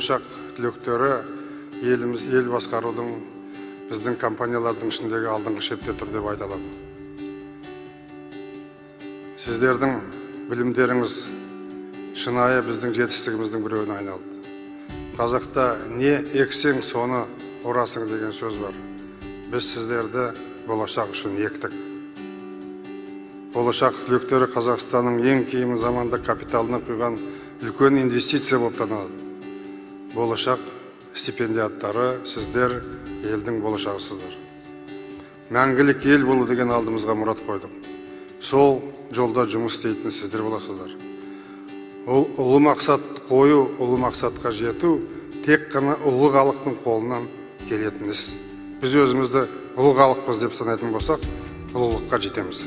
болашақ түлектері ел басқарудың біздің компаниялардың ішіндегі алдыңғы шепте тұр деп айта аламын. Сіздердің білімдеріңіз шынайы біздің жетістігіміздің біреуіне айналды. Қазақта не ексең, соны орасың деген сөз бар. Біз сіздерді болашақ үшін ектік. Болашақ түлектері Қазақстанның ең кейінгі заманда капиталына құйған үлкен инвестиция болып танылады. Болашақ стипендиаттары сіздер елдің болашағысыздар. Мәңгілік ел болу деген алдымызға мұрат қойдық. Сол жолда жұмыс істейтін сіздер боласыздар. Ол ұлы мақсат қою, ұлы мақсатқа жету тек қана ұлы халықтың қолынан келетін іс. Біз өзімізді ұлы халықпыз деп санайтын болсақ, ұлылыққа жетеміз.